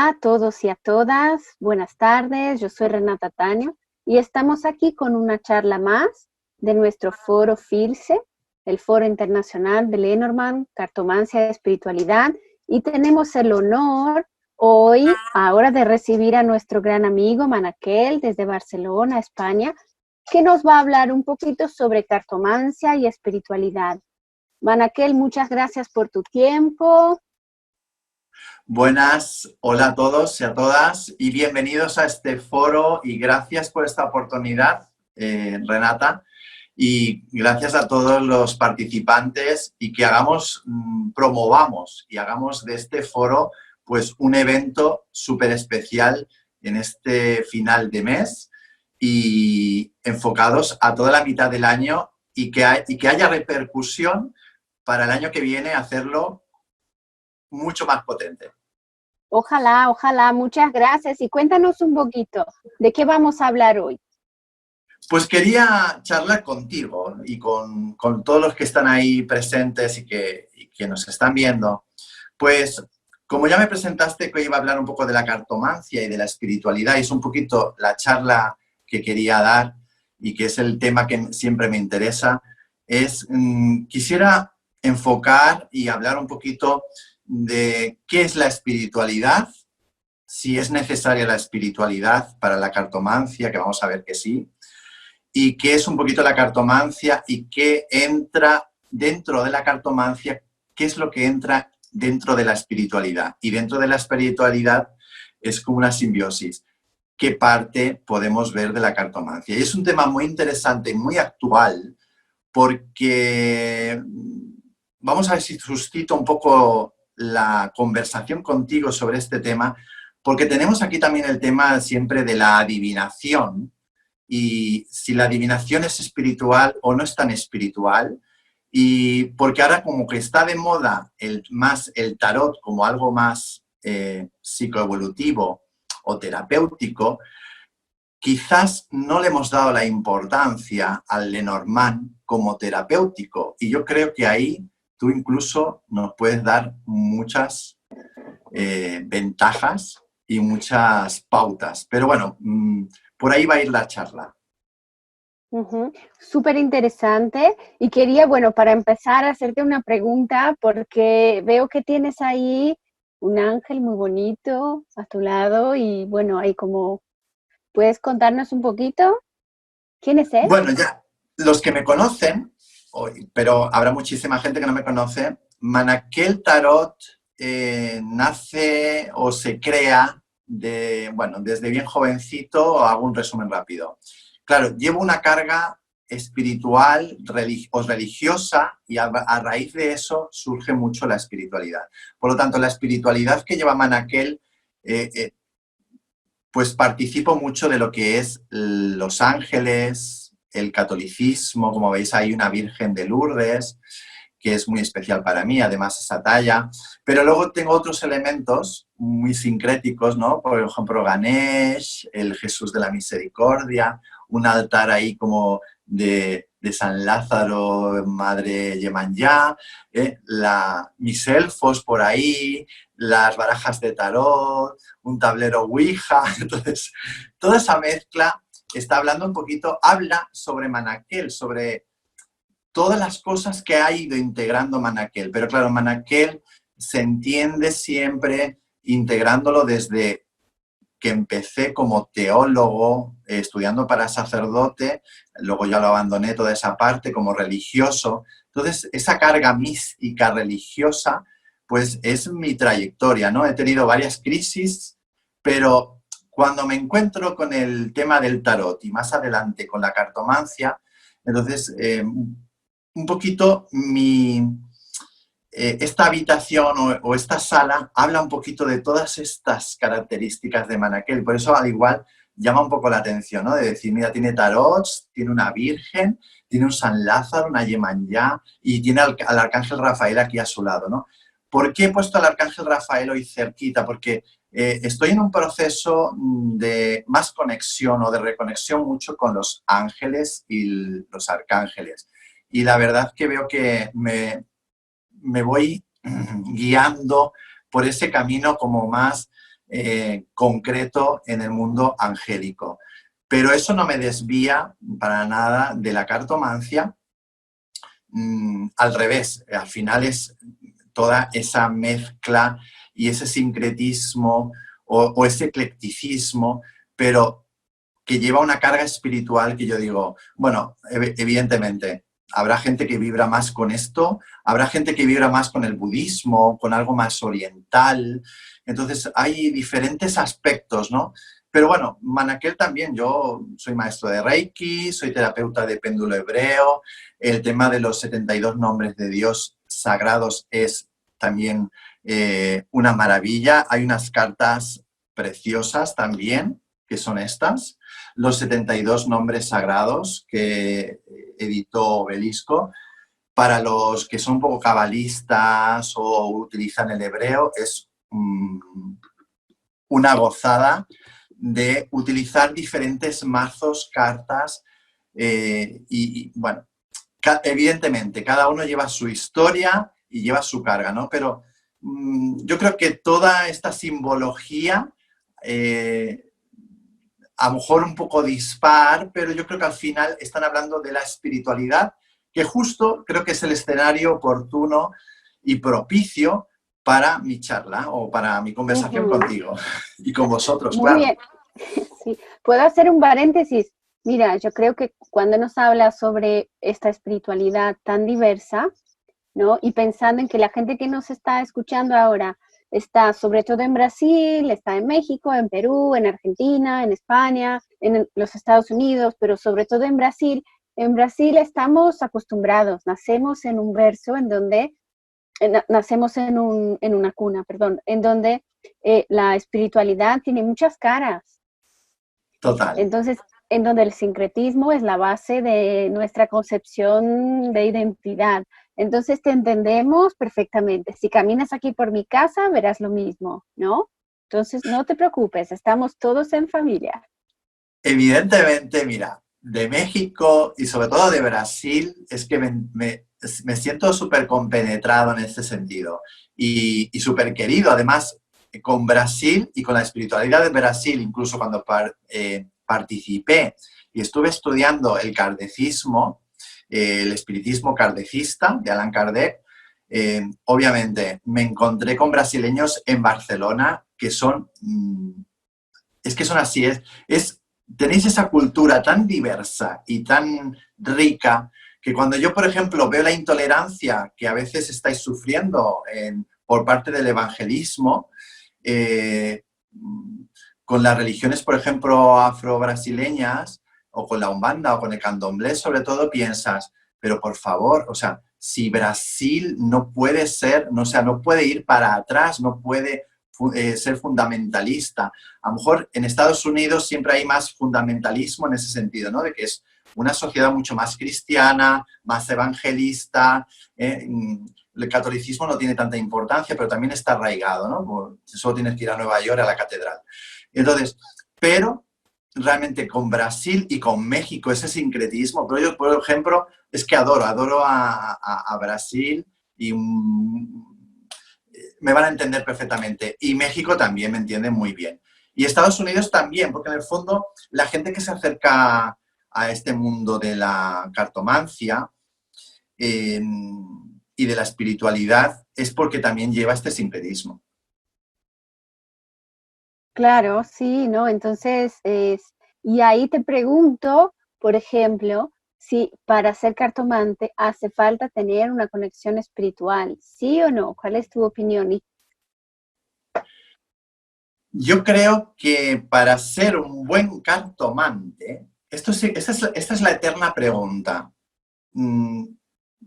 Hola a todos y a todas, buenas tardes, yo soy Renata Taño y estamos aquí con una charla más de nuestro foro FILSE, el Foro Internacional de Lenormand, Cartomancia y Espiritualidad, y tenemos el honor hoy, ahora de recibir a nuestro gran amigo Manaquel desde Barcelona, España, que nos va a hablar un poquito sobre cartomancia y espiritualidad. Manaquel, muchas gracias por tu tiempo. Buenas, hola a todos y a todas y bienvenidos a este foro y gracias por esta oportunidad, Renata, y gracias a todos los participantes y que promovamos y hagamos de este foro pues un evento súper especial en este final de mes y enfocados a toda la mitad del año y que haya repercusión para el año que viene hacerlo mucho más potente. Ojalá, ojalá, muchas gracias. Y cuéntanos un poquito, ¿de qué vamos a hablar hoy? Pues quería charlar contigo y con todos los que están ahí presentes y que nos están viendo. Pues como ya me presentaste que iba a hablar un poco de la cartomancia y de la espiritualidad, y es un poquito la charla que quería dar y que es el tema que siempre me interesa, quisiera enfocar y hablar un poquito de qué es la espiritualidad, si es necesaria la espiritualidad para la cartomancia, que vamos a ver que sí, y qué es un poquito la cartomancia y qué entra dentro de la cartomancia, qué es lo que entra dentro de la espiritualidad. Y dentro de la espiritualidad es como una simbiosis. ¿Qué parte podemos ver de la cartomancia? Y es un tema muy interesante y muy actual porque vamos a ver si suscito un poco la conversación contigo sobre este tema, porque tenemos aquí también el tema siempre de la adivinación y si la adivinación es espiritual o no es tan espiritual, y porque ahora como que está de moda el tarot como algo más psicoevolutivo o terapéutico, quizás no le hemos dado la importancia al Lenormand como terapéutico, y yo creo que ahí tú incluso nos puedes dar muchas ventajas y muchas pautas. Pero bueno, por ahí va a ir la charla. Súper interesante. Y quería, bueno, para empezar, hacerte una pregunta, porque veo que tienes ahí un ángel muy bonito a tu lado y bueno, ahí como, ¿puedes contarnos un poquito? ¿Quién es él? Bueno, ya los que me conocen, pero habrá muchísima gente que no me conoce, Manaquel Tarot nace o se crea desde bien jovencito. Hago un resumen rápido. Claro, llevo una carga espiritual o religiosa y a raíz de eso surge mucho la espiritualidad. Por lo tanto, la espiritualidad que lleva Manaquel, pues participo mucho de lo que es los ángeles, el catolicismo. Como veis, hay una Virgen de Lourdes, que es muy especial para mí, además esa talla. Pero luego tengo otros elementos muy sincréticos, ¿no? Por ejemplo, Ganesh, el Jesús de la Misericordia, un altar ahí como de San Lázaro, Madre Yemanyá, mis elfos por ahí, las barajas de tarot, un tablero Ouija. Entonces, toda esa mezcla está hablando un poquito, habla sobre Manaquel, sobre todas las cosas que ha ido integrando Manaquel. Pero claro, Manaquel se entiende siempre integrándolo desde que empecé como teólogo, estudiando para sacerdote, luego ya lo abandoné toda esa parte como religioso. Entonces, esa carga mística religiosa, pues es mi trayectoria, ¿no? He tenido varias crisis, pero cuando me encuentro con el tema del tarot y más adelante con la cartomancia, entonces un poquito esta habitación o esta sala habla un poquito de todas estas características de Manaquel. Por eso, al igual, llama un poco la atención, ¿no? De decir, mira, tiene tarots, tiene una Virgen, tiene un San Lázaro, una Yemanyá y tiene al Arcángel Rafael aquí a su lado, ¿no? ¿Por qué he puesto al Arcángel Rafael hoy cerquita? Porque estoy en un proceso de más conexión o de reconexión mucho con los ángeles y los arcángeles. Y la verdad que veo que me voy guiando por ese camino como más concreto en el mundo angélico. Pero eso no me desvía para nada de la cartomancia. Al revés, al final es toda esa mezcla y ese sincretismo o ese eclecticismo, pero que lleva una carga espiritual que yo digo, bueno, evidentemente, habrá gente que vibra más con esto, habrá gente que vibra más con el budismo, con algo más oriental. Entonces, hay diferentes aspectos, ¿no? Pero bueno, Manakel también, yo soy maestro de Reiki, soy terapeuta de péndulo hebreo, el tema de los 72 nombres de Dios sagrados es también una maravilla. Hay unas cartas preciosas también, que son estas, los 72 nombres sagrados que editó Obelisco. Para los que son un poco cabalistas o utilizan el hebreo, es una gozada de utilizar diferentes mazos, cartas y bueno, evidentemente cada uno lleva su historia y lleva su carga, ¿no? Pero yo creo que toda esta simbología a lo mejor un poco dispar, pero yo creo que al final están hablando de la espiritualidad, que justo creo que es el escenario oportuno y propicio para mi charla o para mi conversación contigo y con vosotros, Muy claro. bien. Sí. ¿Puedo hacer un paréntesis? Mira, yo creo que cuando nos habla sobre esta espiritualidad tan diversa, ¿no? Y pensando en que la gente que nos está escuchando ahora está sobre todo en Brasil, está en México, en Perú, en Argentina, en España, en los Estados Unidos, pero sobre todo en Brasil. En Brasil estamos acostumbrados, nacemos en un verso en donde, nacemos en una cuna, perdón, en donde la espiritualidad tiene muchas caras. Total. Entonces, en donde el sincretismo es la base de nuestra concepción de identidad. Entonces te entendemos perfectamente. Si caminas aquí por mi casa, verás lo mismo, ¿no? Entonces no te preocupes, estamos todos en familia. Evidentemente, mira, de México y sobre todo de Brasil, es que me siento súper compenetrado en este sentido y súper querido. Además, con Brasil y con la espiritualidad de Brasil, incluso cuando participé y estuve estudiando el kardecismo, el espiritismo kardecista de Allan Kardec, obviamente me encontré con brasileños en Barcelona que son, es que son así, tenéis esa cultura tan diversa y tan rica que cuando yo, por ejemplo, veo la intolerancia que a veces estáis sufriendo por parte del evangelismo, con las religiones, por ejemplo, afro-brasileñas, o con la Umbanda o con el candomblé, sobre todo, piensas, pero por favor, o sea, si Brasil no puede ser, no, o sea, no puede ir para atrás, no puede ser fundamentalista. A lo mejor en Estados Unidos siempre hay más fundamentalismo en ese sentido, ¿no? De que es una sociedad mucho más cristiana, más evangelista. El catolicismo no tiene tanta importancia, pero también está arraigado, ¿no? Solo tienes que ir a Nueva York, a la catedral. Entonces, pero realmente con Brasil y con México ese sincretismo, pero yo, por ejemplo, es que adoro a Brasil y me van a entender perfectamente. Y México también me entiende muy bien. Y Estados Unidos también, porque en el fondo la gente que se acerca a este mundo de la cartomancia y de la espiritualidad es porque también lleva este sincretismo. Claro, sí, ¿no? Entonces, y ahí te pregunto, por ejemplo, si para ser cartomante hace falta tener una conexión espiritual, ¿sí o no? ¿Cuál es tu opinión? Yo creo que para ser un buen cartomante, esta es la eterna pregunta.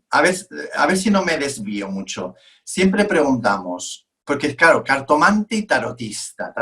A ver si no me desvío mucho. Siempre preguntamos, porque claro, cartomante y tarotista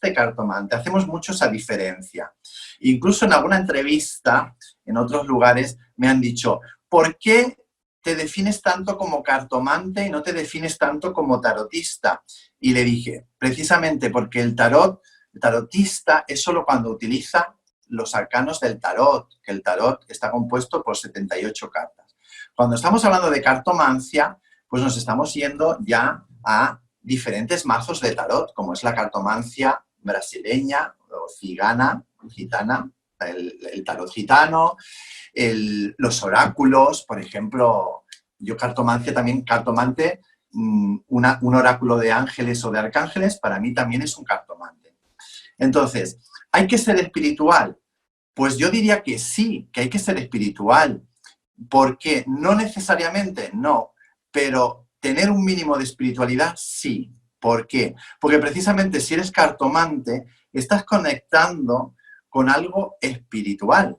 y cartomante, hacemos mucho esa diferencia. Incluso en alguna entrevista, en otros lugares, me han dicho, ¿por qué te defines tanto como cartomante y no te defines tanto como tarotista? Y le dije, precisamente porque el tarotista es solo cuando utiliza los arcanos del tarot, que el tarot está compuesto por 78 cartas. Cuando estamos hablando de cartomancia, pues nos estamos yendo ya a diferentes mazos de tarot, como es la cartomancia brasileña o cigana, gitana, el tarot gitano, los oráculos, por ejemplo, yo cartomancia también, cartomante, un oráculo de ángeles o de arcángeles, para mí también es un cartomante. Entonces, ¿hay que ser espiritual? Pues yo diría que sí, que hay que ser espiritual. ¿Por qué? No necesariamente, no, pero tener un mínimo de espiritualidad, sí. ¿Por qué? Porque precisamente si eres cartomante, estás conectando con algo espiritual,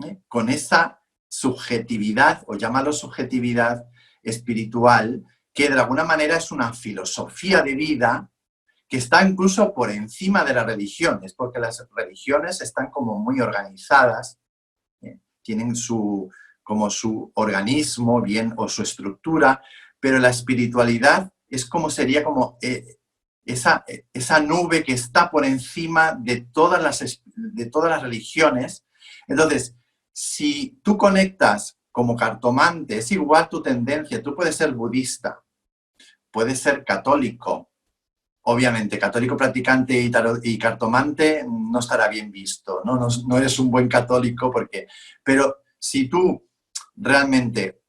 ¿eh? Con esa subjetividad, o llámalo subjetividad espiritual, que de alguna manera es una filosofía de vida que está incluso por encima de las religiones, porque las religiones están como muy organizadas, ¿eh? Tienen como su organismo bien o su estructura, pero la espiritualidad es como sería como esa nube que está por encima de todas las religiones. Entonces, si tú conectas como cartomante, es igual tu tendencia, tú puedes ser budista, puedes ser católico. Obviamente, católico practicante y cartomante no estará bien visto, ¿no? No eres un buen católico porque... Pero si tú realmente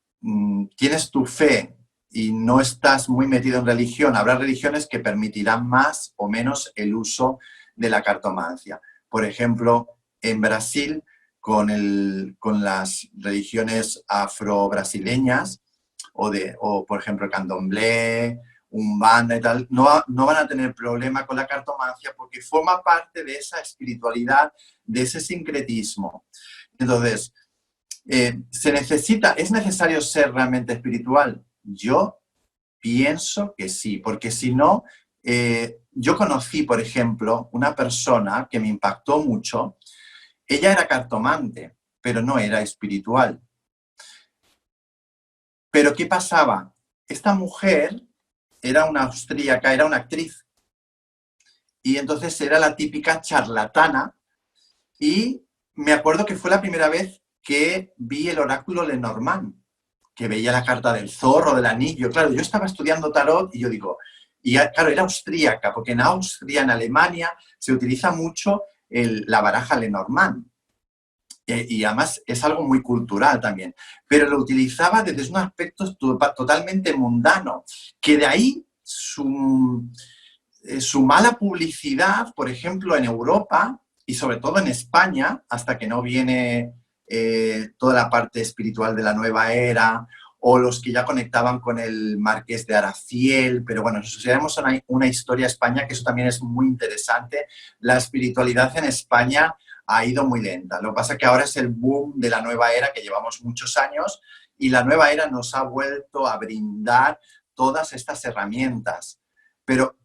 tienes tu fe y no estás muy metido en religión, habrá religiones que permitirán más o menos el uso de la cartomancia. Por ejemplo, en Brasil, con las religiones afro-brasileñas, o por ejemplo, el candomblé, Umbanda y tal, no van a tener problema con la cartomancia porque forma parte de esa espiritualidad, de ese sincretismo. Entonces, ¿es necesario ser realmente espiritual? Yo pienso que sí, porque si no, yo conocí, por ejemplo, una persona que me impactó mucho. Ella era cartomante, pero no era espiritual. Pero ¿qué pasaba? Esta mujer era una austríaca, era una actriz. Y entonces era la típica charlatana. Y me acuerdo que fue la primera vez que vi el oráculo Lenormand, que veía la carta del zorro, del anillo. Claro, yo estaba estudiando tarot y yo digo, y claro, era austríaca, porque en Austria, en Alemania, se utiliza mucho la baraja Lenormand. Y además es algo muy cultural también, pero lo utilizaba desde un aspecto totalmente mundano, que de ahí su mala publicidad, por ejemplo, en Europa y sobre todo en España, hasta que no viene toda la parte espiritual de la nueva era, o los que ya conectaban con el Marqués de Araciel, pero bueno, si tenemos una historia de España, que eso también es muy interesante. La espiritualidad en España ha ido muy lenta. Lo que pasa es que ahora es el boom de la nueva era, que llevamos muchos años, y la nueva era nos ha vuelto a brindar todas estas herramientas. Pero,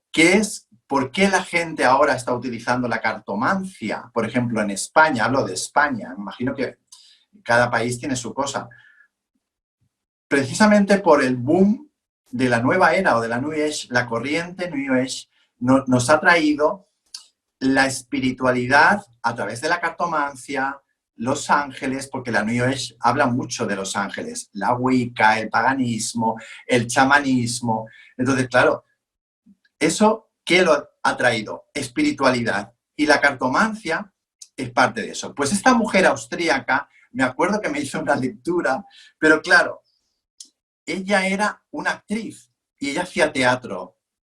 ¿por qué la gente ahora está utilizando la cartomancia? Por ejemplo, en España, hablo de España, me imagino que cada país tiene su cosa. Precisamente por el boom de la nueva era o de la New Age, la corriente New Age nos ha traído la espiritualidad a través de la cartomancia, los ángeles, porque la New Age habla mucho de los ángeles, la Wicca, el paganismo, el chamanismo. Entonces, claro, ¿eso qué lo ha traído? Espiritualidad. Y la cartomancia es parte de eso. Pues esta mujer austríaca, me acuerdo que me hizo una lectura, pero claro, ella era una actriz y ella hacía teatro.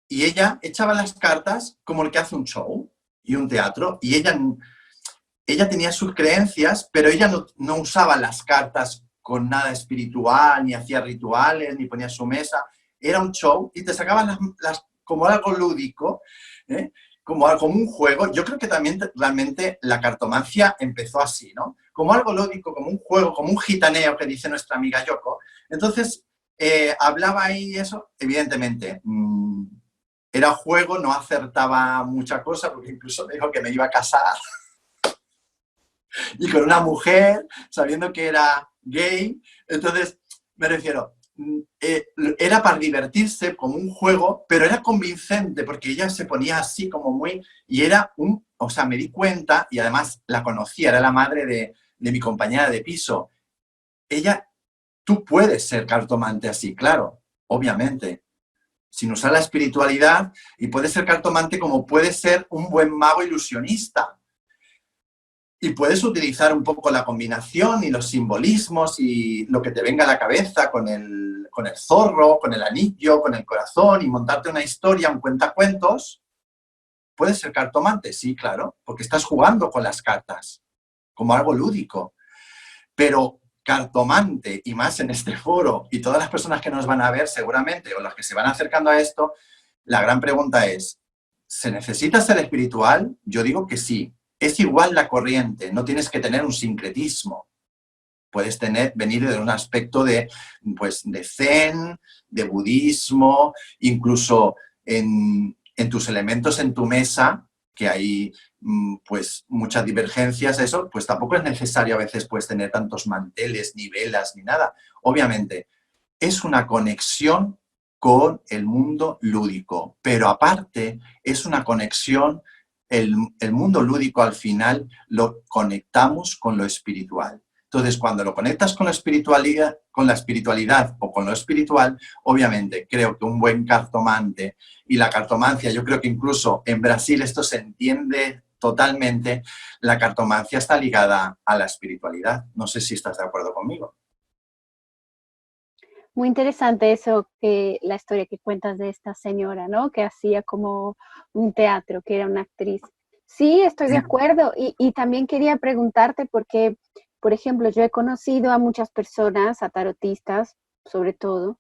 Y ella echaba las cartas como el que hace un show y un teatro, y ella tenía sus creencias, pero ella no usaba las cartas con nada espiritual, ni hacía rituales, ni ponía su mesa. Era un show y te sacaban como algo lúdico, ¿eh? como un juego. Yo creo que también realmente la cartomancia empezó así, ¿no? Como algo lúdico, como un juego, como un gitaneo que dice nuestra amiga Yoko. Entonces, hablaba ahí eso, evidentemente, era juego, no acertaba mucha cosa, porque incluso me dijo que me iba a casar y con una mujer, sabiendo que era gay. Entonces, me refiero, era para divertirse como un juego, pero era convincente porque ella se ponía así como muy... Y era o sea, me di cuenta, y además la conocía, era la madre de mi compañera de piso. Tú puedes ser cartomante así, claro, obviamente. sin usar la espiritualidad, y puede ser cartomante como puede ser un buen mago ilusionista. Y puedes utilizar un poco la combinación y los simbolismos y lo que te venga a la cabeza con el zorro, con el anillo, con el corazón, y montarte una historia, un cuentacuentos. ¿Puedes ser cartomante? Sí, claro, porque estás jugando con las cartas, como algo lúdico. Pero cartomante, y más en este foro, y todas las personas que nos van a ver seguramente, o las que se van acercando a esto, la gran pregunta es, ¿se necesita ser espiritual? Yo digo que sí. Es igual la corriente, no tienes que tener un sincretismo. Puedes venir de un aspecto pues, de zen, de budismo, incluso en tus elementos en tu mesa, que hay pues muchas divergencias, eso, pues tampoco es necesario a veces pues tener tantos manteles, ni velas, ni nada. Obviamente, es una conexión con el mundo lúdico, pero aparte es una conexión, el mundo lúdico al final lo conectamos con lo espiritual. Entonces, cuando lo conectas con la espiritualidad o con lo espiritual, obviamente creo que un buen cartomante, y la cartomancia, yo creo que incluso en Brasil esto se entiende totalmente, la cartomancia está ligada a la espiritualidad. No sé si estás de acuerdo conmigo. Muy interesante eso, que la historia que cuentas de esta señora, ¿no? Que hacía como un teatro, que era una actriz. Sí, estoy de acuerdo. Y también quería preguntarte porque, por ejemplo, yo he conocido a muchas personas, a tarotistas sobre todo,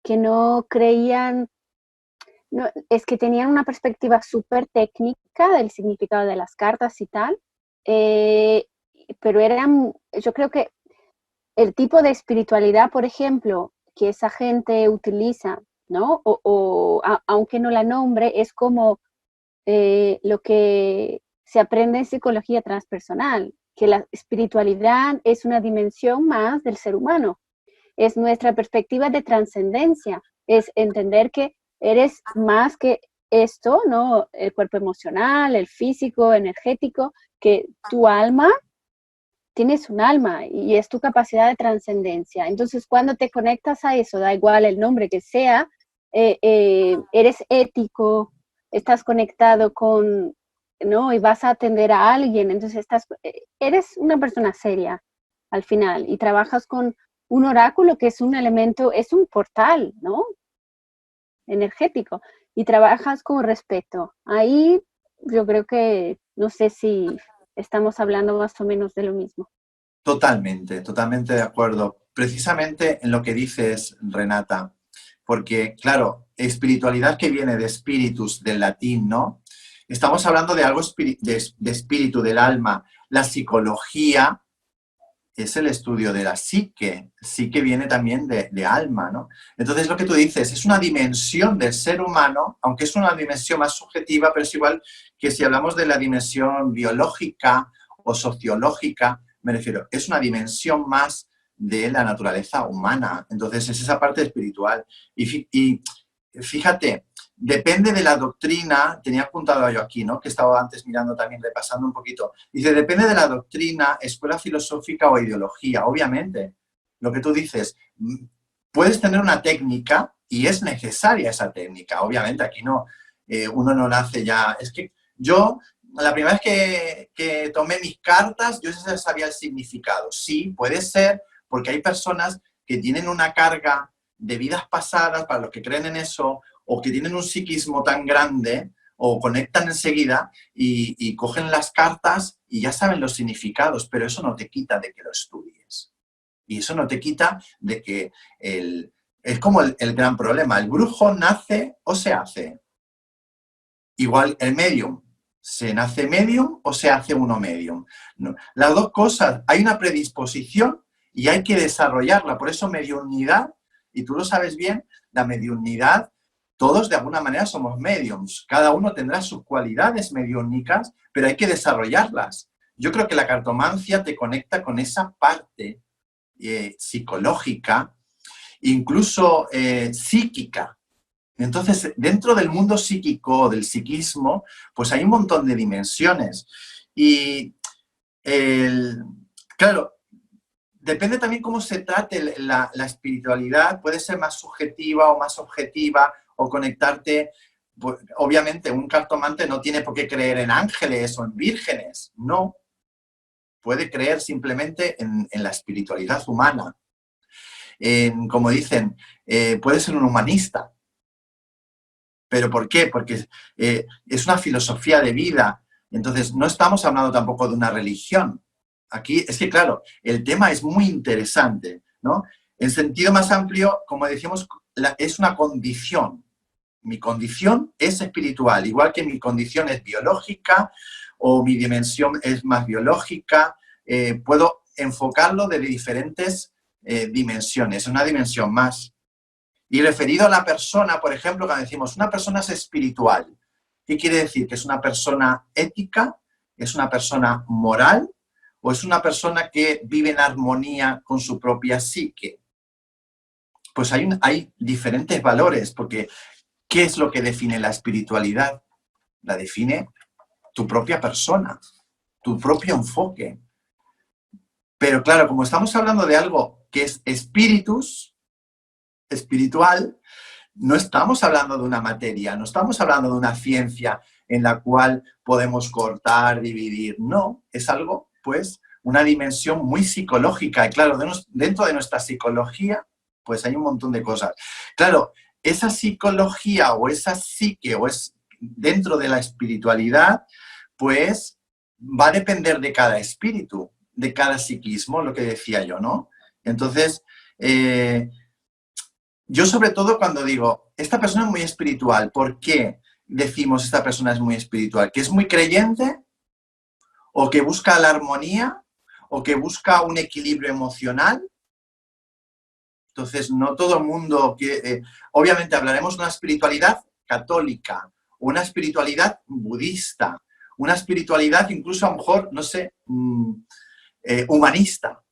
que no creían, no, es que tenían una perspectiva súper técnica del significado de las cartas y tal, eh, pero eran, yo creo que el tipo de espiritualidad, por ejemplo, que esa gente utiliza, ¿no? Aunque no la nombre, es como lo que se aprende en psicología transpersonal, que la espiritualidad es una dimensión más del ser humano, es nuestra perspectiva de trascendencia, es entender que eres más que esto, ¿no? El cuerpo emocional, el físico, energético, que tu alma tienes un alma y es tu capacidad de trascendencia. Entonces, cuando te conectas a eso, da igual el nombre que sea, eres ético, estás conectado con, ¿no? Y vas a atender a alguien, entonces eres una persona seria al final y trabajas con un oráculo que es un elemento, es un portal, ¿no? Energético, y trabajas con respeto. Ahí yo creo que, no sé si estamos hablando más o menos de lo mismo. Totalmente, totalmente de acuerdo. Precisamente en lo que dices, Renata, porque, claro, espiritualidad que viene de spiritus, del latín, ¿no? Estamos hablando de algo de espíritu, del alma. La psicología es el estudio de la psique. Psique viene también de alma, ¿no? Entonces, lo que tú dices, es una dimensión del ser humano, aunque es una dimensión más subjetiva, pero es igual que si hablamos de la dimensión biológica o sociológica, me refiero, es una dimensión más de la naturaleza humana. Entonces, es esa parte espiritual. Y fíjate, depende de la doctrina, tenía apuntado yo aquí, ¿no? Que estaba antes mirando también, repasando un poquito. Dice, depende de la doctrina, escuela filosófica o ideología. Obviamente, lo que tú dices, puedes tener una técnica y es necesaria esa técnica. Obviamente, aquí no, uno no nace ya. Es que yo, la primera vez que tomé mis cartas, yo ya sabía el significado. Sí, puede ser, porque hay personas que tienen una carga de vidas pasadas, para los que creen en eso, o que tienen un psiquismo tan grande, o conectan enseguida y cogen las cartas y ya saben los significados, pero eso no te quita de que lo estudies. Y eso no te quita de que es como el gran problema. ¿El brujo nace o se hace? Igual el medium. ¿Se nace medium o se hace uno medium? No. Las dos cosas, hay una predisposición y hay que desarrollarla. Por eso mediunidad, y tú lo sabes bien, la mediunidad, todos de alguna manera somos mediums. Cada uno tendrá sus cualidades mediúnicas, pero hay que desarrollarlas. Yo creo que la cartomancia te conecta con esa parte psicológica, incluso psíquica. Entonces, dentro del mundo psíquico, del psiquismo, pues hay un montón de dimensiones. Y, claro, depende también cómo se trate la espiritualidad, puede ser más subjetiva o más objetiva, o conectarte, pues, obviamente un cartomante no tiene por qué creer en ángeles o en vírgenes, no. Puede creer simplemente en la espiritualidad humana. Como dicen, puede ser un humanista. ¿Pero por qué? Porque es una filosofía de vida. Entonces, no estamos hablando tampoco de una religión. Aquí, es que claro, el tema es muy interesante, ¿no? En sentido más amplio, como decíamos, es una condición. Mi condición es espiritual, igual que mi condición es biológica o mi dimensión es más biológica. Puedo enfocarlo de diferentes dimensiones, una dimensión más. Y referido a la persona, por ejemplo, cuando decimos una persona es espiritual, ¿qué quiere decir? ¿Que es una persona ética? ¿Es una persona moral? ¿O es una persona que vive en armonía con su propia psique? Pues hay diferentes valores, porque ¿qué es lo que define la espiritualidad? La define tu propia persona, tu propio enfoque. Pero claro, como estamos hablando de algo que es espiritual, no estamos hablando de una materia, no estamos hablando de una ciencia en la cual podemos cortar, dividir. No, es algo, pues, una dimensión muy psicológica. Y claro, dentro de nuestra psicología, pues hay un montón de cosas. Claro, esa psicología o esa psique o es dentro de la espiritualidad, pues va a depender de cada espíritu, de cada psiquismo, lo que decía yo, ¿no? Entonces, yo sobre todo cuando digo, esta persona es muy espiritual, ¿por qué decimos esta persona es muy espiritual? ¿Que es muy creyente? ¿O que busca la armonía? ¿O que busca un equilibrio emocional? Entonces, no todo el mundo quiere... obviamente hablaremos de una espiritualidad católica, una espiritualidad budista, una espiritualidad incluso a lo mejor, no sé, humanista.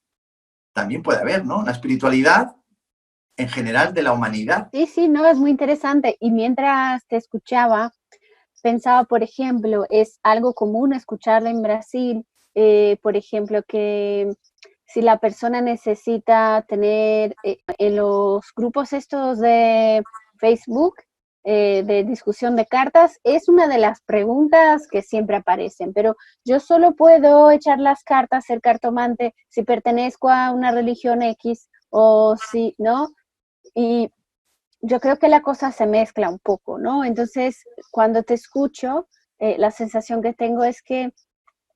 También puede haber, ¿no? Una espiritualidad en general de la humanidad. Sí, sí, no, es muy interesante. Y mientras te escuchaba, pensaba, por ejemplo, es algo común escucharlo en Brasil, por ejemplo, que si la persona necesita tener en los grupos estos de Facebook, de discusión de cartas, es una de las preguntas que siempre aparecen, pero yo solo puedo echar las cartas, ser cartomante, si pertenezco a una religión X o si, ¿no? Y yo creo que la cosa se mezcla un poco, ¿no? Entonces, cuando te escucho, la sensación que tengo es que,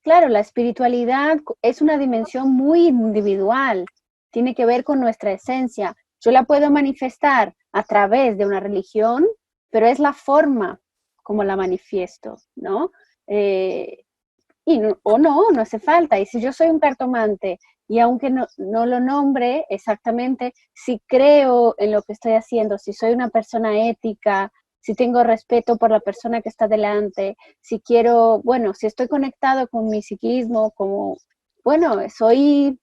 claro, la espiritualidad es una dimensión muy individual, tiene que ver con nuestra esencia. Yo la puedo manifestar a través de una religión, pero es la forma como la manifiesto, ¿no? No hace falta. Y si yo soy un cartomante y aunque no lo nombre exactamente, si creo en lo que estoy haciendo, si soy una persona ética, si tengo respeto por la persona que está delante, si quiero, bueno, si estoy conectado con mi psiquismo, como, bueno, soy,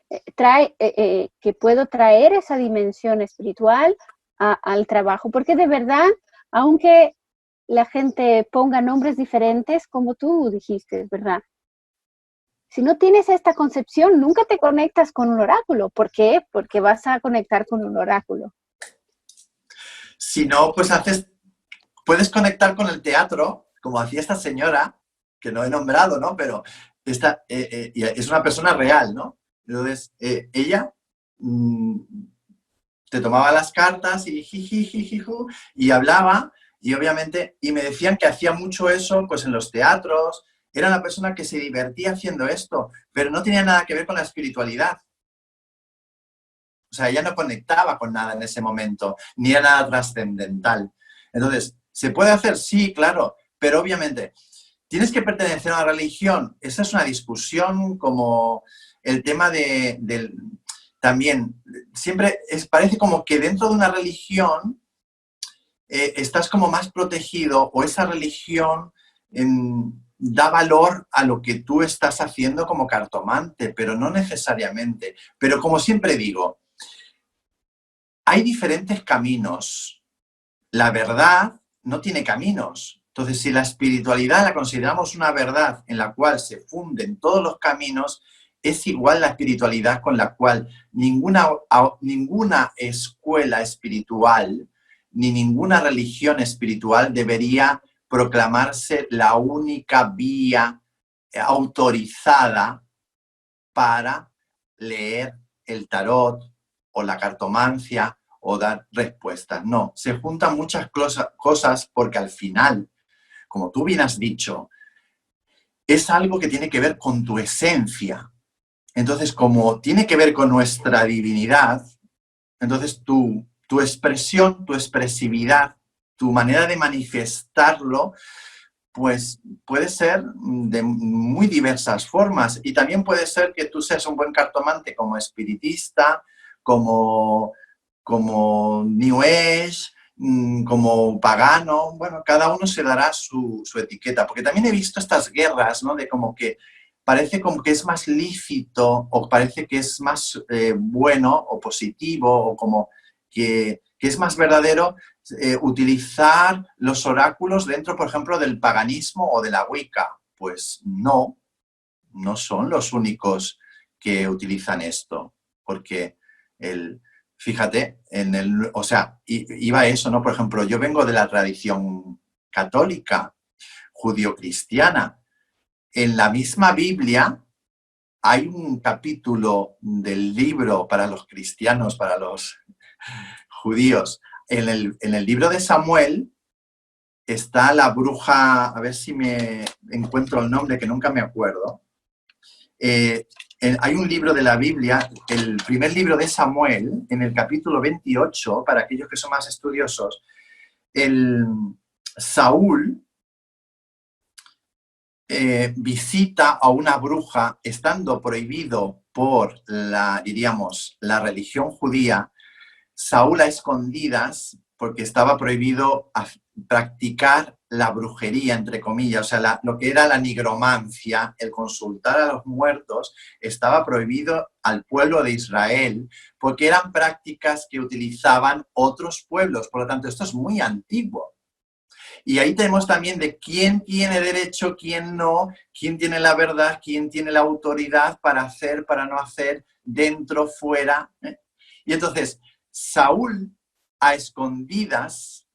que puedo traer esa dimensión espiritual al trabajo, porque de verdad, aunque la gente ponga nombres diferentes, como tú dijiste, ¿verdad? Si no tienes esta concepción, nunca te conectas con un oráculo. ¿Por qué? Porque vas a conectar con un oráculo. Si no, pues puedes conectar con el teatro, como hacía esta señora, que no he nombrado, ¿no? Pero es una persona real, ¿no? Entonces, ella te tomaba las cartas y jijijijiju, y hablaba, y obviamente, y me decían que hacía mucho eso, pues en los teatros. Era una persona que se divertía haciendo esto, pero no tenía nada que ver con la espiritualidad. O sea, ella no conectaba con nada en ese momento, ni era nada trascendental. Entonces, ¿se puede hacer? Sí, claro, pero obviamente, ¿tienes que pertenecer a una religión? Esa es una discusión como el tema también, siempre parece como que dentro de una religión estás como más protegido o esa religión da valor a lo que tú estás haciendo como cartomante, pero no necesariamente. Pero como siempre digo, hay diferentes caminos. La verdad no tiene caminos. Entonces, si la espiritualidad la consideramos una verdad en la cual se funden todos los caminos, es igual la espiritualidad con la cual ninguna escuela espiritual ni ninguna religión espiritual debería proclamarse la única vía autorizada para leer el tarot o la cartomancia o dar respuestas. No, se juntan muchas cosas porque al final, como tú bien has dicho, es algo que tiene que ver con tu esencia. Entonces, como tiene que ver con nuestra divinidad, entonces tu expresión, tu expresividad, tu manera de manifestarlo, pues puede ser de muy diversas formas. Y también puede ser que tú seas un buen cartomante como espiritista, como New Age, como pagano. Bueno, cada uno se dará su etiqueta. Porque también he visto estas guerras, ¿no? De como que parece como que es más lícito o parece que es más bueno o positivo o como que es más verdadero utilizar los oráculos dentro, por ejemplo, del paganismo o de la Wicca. Pues no, no son los únicos que utilizan esto, porque fíjate, o sea, iba a eso, ¿no? Por ejemplo, yo vengo de la tradición católica, judío-cristiana. En la misma Biblia hay un capítulo del libro para los cristianos, para los judíos. En el libro de Samuel está la bruja, a ver si me encuentro el nombre, que nunca me acuerdo. Hay un libro de la Biblia, el primer libro de Samuel, en el capítulo 28, para aquellos que son más estudiosos, Saúl visita a una bruja estando prohibido por diríamos, la religión judía. Saúl a escondidas, porque estaba prohibido practicar la brujería, entre comillas, o sea, lo que era la nigromancia, el consultar a los muertos, estaba prohibido al pueblo de Israel, porque eran prácticas que utilizaban otros pueblos. Por lo tanto, esto es muy antiguo. Y ahí tenemos también de quién tiene derecho, quién no, quién tiene la verdad, quién tiene la autoridad para hacer, para no hacer, dentro, fuera. Y entonces, Saúl, a escondidas,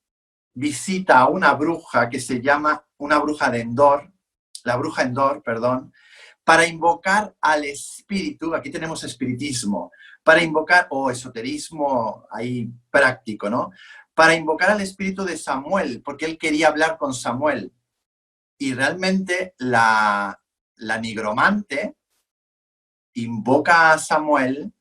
visita a una bruja que se llama, una bruja de Endor, la bruja Endor, perdón, para invocar al espíritu, aquí tenemos espiritismo, para invocar, o esoterismo ahí práctico, ¿no? Para invocar al espíritu de Samuel, porque él quería hablar con Samuel. Y realmente la nigromante invoca a Samuel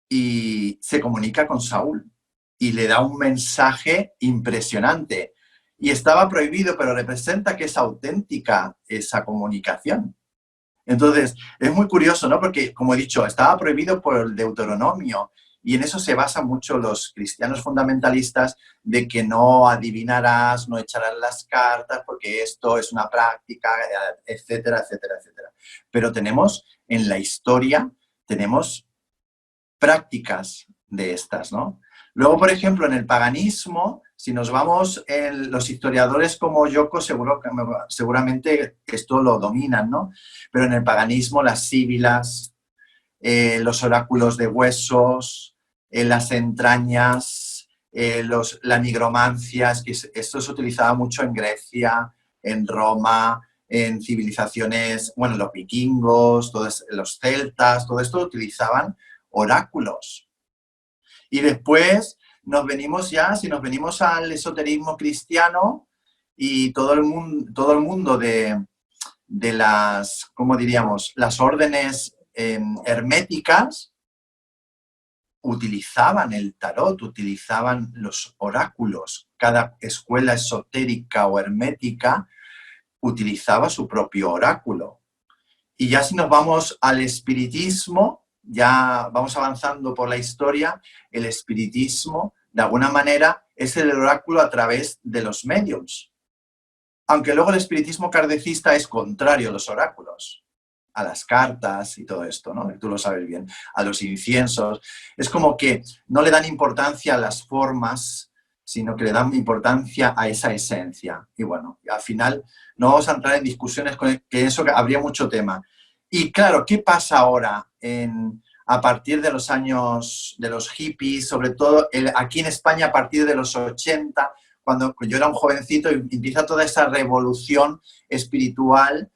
y se comunica con Saúl y le da un mensaje impresionante. Y estaba prohibido, pero representa que es auténtica esa comunicación. Entonces, es muy curioso, ¿no? Porque, como he dicho, estaba prohibido por el Deuteronomio y en eso se basan mucho los cristianos fundamentalistas de que no adivinarás, no echarás las cartas porque esto es una práctica, etcétera, etcétera, etcétera. Pero tenemos en la historia, tenemos prácticas de estas, ¿no? Luego, por ejemplo, en el paganismo, si nos vamos, los historiadores como Yoko seguramente esto lo dominan, ¿no? Pero en el paganismo las síbilas, los oráculos de huesos, las entrañas, la nigromancia, es que esto se utilizaba mucho en Grecia, en Roma, en civilizaciones, bueno, los vikingos, los celtas, todo esto utilizaban oráculos. Y después nos venimos si nos venimos al esoterismo cristiano y todo el mundo de las, ¿cómo diríamos?, las órdenes herméticas utilizaban el tarot, utilizaban los oráculos. Cada escuela esotérica o hermética utilizaba su propio oráculo. Y ya si nos vamos al espiritismo, ya vamos avanzando por la historia, el espiritismo, de alguna manera, es el oráculo a través de los mediums. Aunque luego el espiritismo kardecista es contrario a los oráculos, a las cartas y todo esto, ¿no? Tú lo sabes bien, a los inciensos. Es como que no le dan importancia a las formas, sino que le dan importancia a esa esencia. Y bueno, al final no vamos a entrar en discusiones con que eso habría mucho tema. Y claro, ¿qué pasa ahora? a partir de los años de los hippies, sobre todo aquí en España a partir de los 80, cuando yo era un jovencito y empieza toda esa revolución espiritual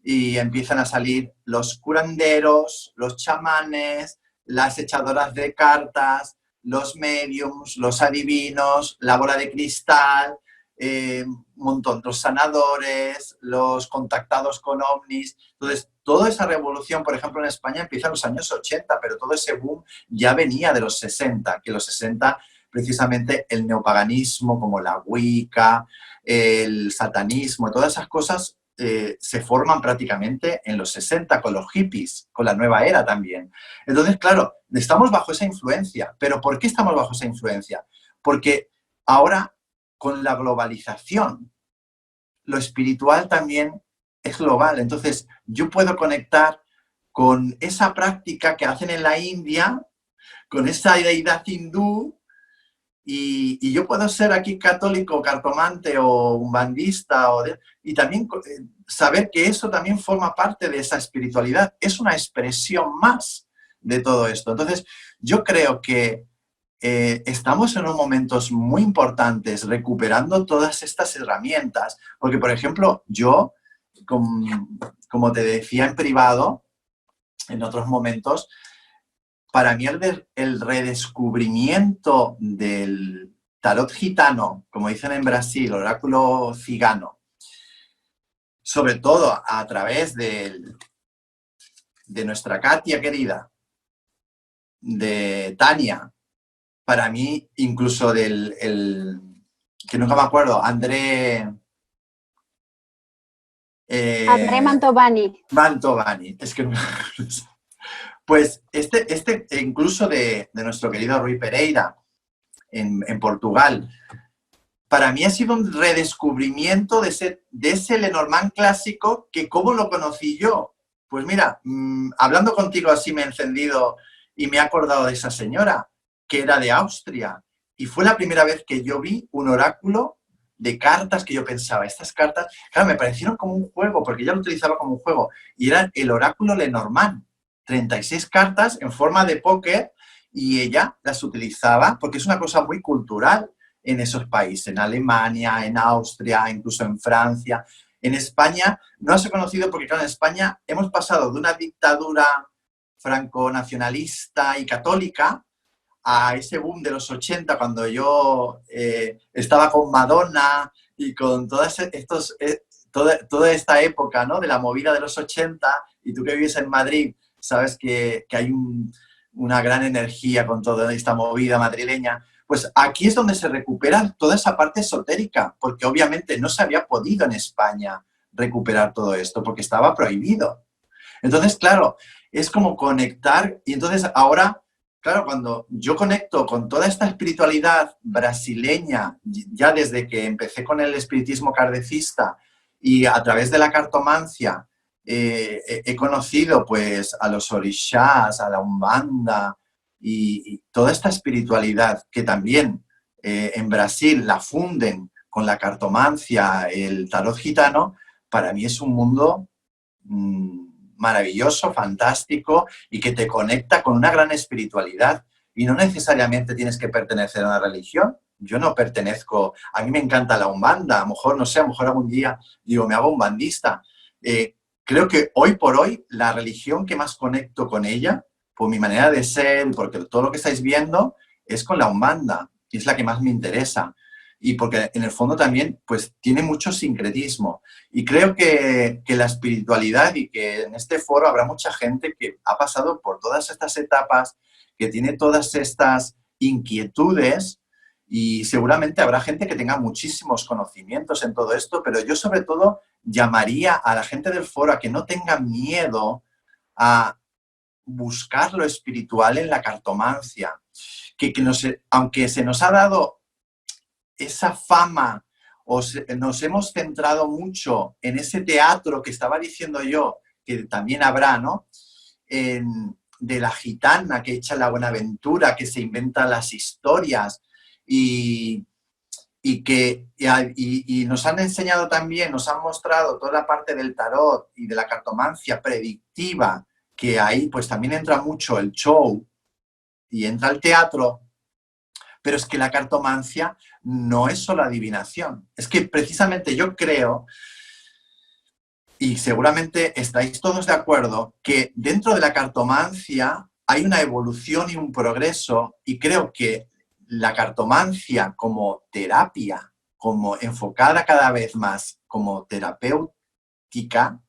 y empiezan a salir los curanderos, los chamanes, las echadoras de cartas, los mediums, los adivinos, la bola de cristal, un montón, los sanadores, los contactados con ovnis. Entonces, toda esa revolución, por ejemplo, en España empieza en los años 80, pero todo ese boom ya venía de los 60, que los 60 precisamente el neopaganismo como la Wicca, el satanismo, todas esas cosas se forman prácticamente en los 60 con los hippies, con la nueva era también. Entonces, claro, estamos bajo esa influencia. ¿Pero por qué estamos bajo esa influencia? Porque ahora, con la globalización, lo espiritual también es global. Entonces, yo puedo conectar con esa práctica que hacen en la India, con esa deidad hindú, y yo puedo ser aquí católico, cartomante o umbandista, y también saber que eso también forma parte de esa espiritualidad. Es una expresión más de todo esto. Entonces, yo creo que estamos en unos momentos muy importantes recuperando todas estas herramientas, porque, por ejemplo, yo, como te decía en privado, en otros momentos, para mí el redescubrimiento del tarot gitano, como dicen en Brasil, oráculo cigano, sobre todo a través de nuestra Katia querida, de Tania, para mí incluso que nunca me acuerdo, André Mantovani. Mantovani, es que no me acuerdo. Pues incluso de nuestro querido Rui Pereira, en Portugal, para mí ha sido un redescubrimiento de ese Lenormand clásico que ¿cómo lo conocí yo? Pues mira, hablando contigo así me he encendido y me he acordado de esa señora, que era de Austria, y fue la primera vez que yo vi un oráculo de cartas que yo pensaba, estas cartas, claro, me parecieron como un juego, porque ella lo utilizaba como un juego, y era el oráculo Lenormand, 36 cartas en forma de póker, y ella las utilizaba porque es una cosa muy cultural en esos países, en Alemania, en Austria, incluso en Francia. En España no se ha conocido porque, claro, en España hemos pasado de una dictadura franco-nacionalista y católica a ese boom de los 80, cuando yo estaba con Madonna y con toda esta época, ¿no?, de la movida de los 80, y tú que vives en Madrid, sabes que hay una gran energía con toda esta movida madrileña. Pues aquí es donde se recupera toda esa parte esotérica, porque obviamente no se había podido en España recuperar todo esto, porque estaba prohibido. Entonces, claro, es como conectar, y entonces ahora, claro, cuando yo conecto con toda esta espiritualidad brasileña, ya desde que empecé con el espiritismo kardecista y a través de la cartomancia, he conocido pues a los orishás, a la umbanda y toda esta espiritualidad que también en Brasil la funden con la cartomancia, el tarot gitano. Para mí es un mundo maravilloso, fantástico, y que te conecta con una gran espiritualidad. Y no necesariamente tienes que pertenecer a una religión. Yo no pertenezco, a mí me encanta la umbanda, a lo mejor, no sé, a lo mejor algún día digo, me hago umbandista. Creo que hoy por hoy la religión que más conecto con ella, por mi manera de ser, porque todo lo que estáis viendo es con la umbanda, y es la que más me interesa. Y porque en el fondo también pues tiene mucho sincretismo. Y creo que la espiritualidad, y que en este foro habrá mucha gente que ha pasado por todas estas etapas, que tiene todas estas inquietudes, y seguramente habrá gente que tenga muchísimos conocimientos en todo esto, pero yo sobre todo llamaría a la gente del foro a que no tenga miedo a buscar lo espiritual en la cartomancia, aunque se nos ha dado esa fama, nos hemos centrado mucho en ese teatro que estaba diciendo yo, que también habrá, ¿no?, de la gitana que echa la Buenaventura, que se inventa las historias, y nos han enseñado también, nos han mostrado toda la parte del tarot y de la cartomancia predictiva que ahí pues también entra mucho el show y entra el teatro, pero es que la cartomancia no es solo adivinación. Es que precisamente yo creo, y seguramente estáis todos de acuerdo, que dentro de la cartomancia hay una evolución y un progreso, y creo que la cartomancia como terapia, como enfocada cada vez más como terapéutica,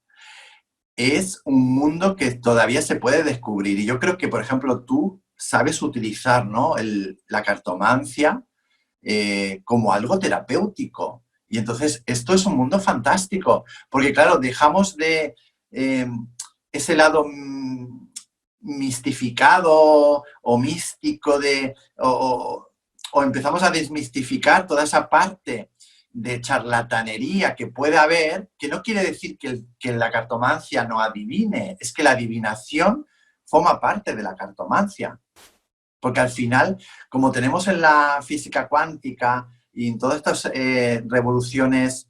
es un mundo que todavía se puede descubrir. Y yo creo que, por ejemplo, tú sabes utilizar, ¿no?, la cartomancia como algo terapéutico. Y entonces esto es un mundo fantástico, porque claro, dejamos de ese lado mistificado o místico o empezamos a desmistificar toda esa parte de charlatanería que puede haber, que no quiere decir que la cartomancia no adivine, es que la adivinación forma parte de la cartomancia. Porque al final, como tenemos en la física cuántica y en todas estas revoluciones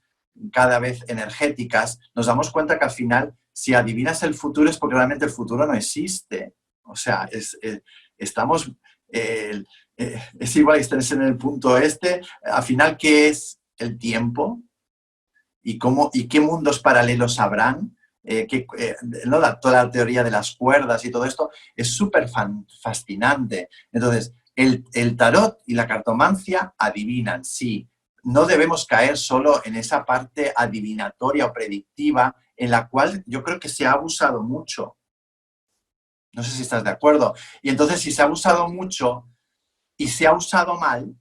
cada vez energéticas, nos damos cuenta que al final, si adivinas el futuro es porque realmente el futuro no existe. O sea, estamos... es igual que estés en el punto este. Al final, ¿qué es el tiempo? ¿Y qué mundos paralelos habrán? ¿No? Toda la teoría de las cuerdas y todo esto es súper fascinante. Entonces, el tarot y la cartomancia adivinan, sí. No debemos caer solo en esa parte adivinatoria o predictiva en la cual yo creo que se ha abusado mucho. No sé si estás de acuerdo. Y entonces, si se ha abusado mucho y se ha usado mal,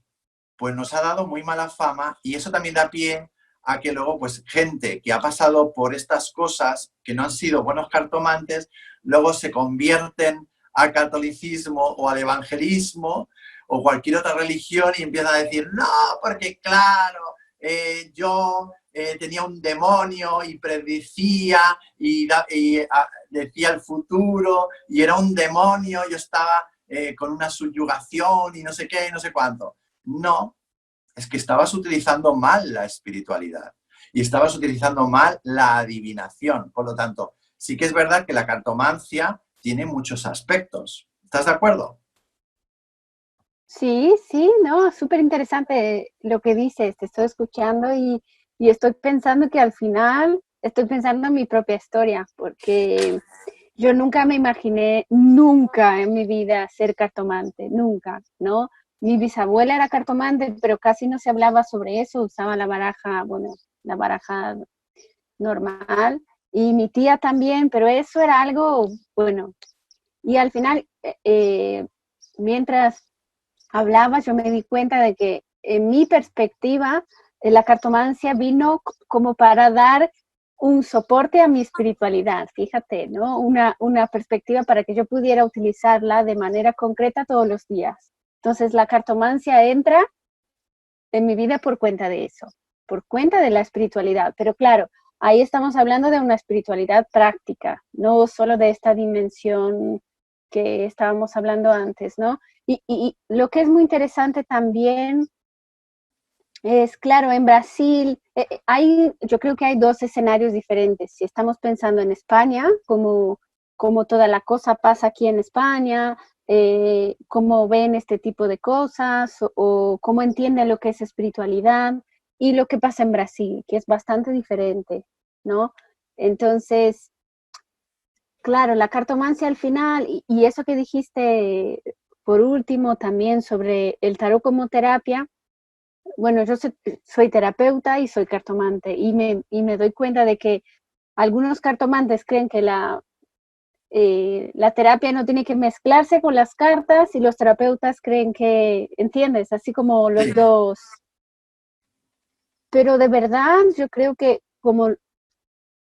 pues nos ha dado muy mala fama y eso también da pie a que luego, pues, gente que ha pasado por estas cosas, que no han sido buenos cartomantes, luego se convierten al catolicismo o al evangelismo o cualquier otra religión y empiezan a decir, no, porque claro, yo tenía un demonio y predecía y decía el futuro y era un demonio, yo estaba con una subyugación y no sé qué, no sé cuánto. No, es que estabas utilizando mal la espiritualidad y estabas utilizando mal la adivinación. Por lo tanto, sí que es verdad que la cartomancia tiene muchos aspectos. ¿Estás de acuerdo? Sí, sí, no, súper interesante lo que dices, te estoy escuchando y estoy pensando que al final estoy pensando en mi propia historia, porque yo nunca me imaginé, nunca en mi vida ser cartomante, nunca, ¿no? Mi bisabuela era cartomante, pero casi no se hablaba sobre eso, usaba la baraja, bueno, la baraja normal, y mi tía también, pero eso era algo, bueno, y al final, mientras hablabas, yo me di cuenta de que en mi perspectiva, la cartomancia vino como para dar un soporte a mi espiritualidad, fíjate, ¿no? Una perspectiva para que yo pudiera utilizarla de manera concreta todos los días. Entonces, la cartomancia entra en mi vida por cuenta de eso, por cuenta de la espiritualidad. Pero claro, ahí estamos hablando de una espiritualidad práctica, no solo de esta dimensión que estábamos hablando antes, ¿no? Y lo que es muy interesante también es, claro, en Brasil yo creo que hay dos escenarios diferentes. Si estamos pensando en España, como toda la cosa pasa aquí en España, cómo ven este tipo de cosas o cómo entienden lo que es espiritualidad y lo que pasa en Brasil, que es bastante diferente, ¿no? Entonces, claro, la cartomancia al final, y eso que dijiste por último también sobre el tarot como terapia, bueno, yo soy terapeuta y soy cartomante y me doy cuenta de que algunos cartomantes creen que la terapia no tiene que mezclarse con las cartas y los terapeutas creen que, ¿entiendes? Así como los Sí. dos. Pero de verdad yo creo que como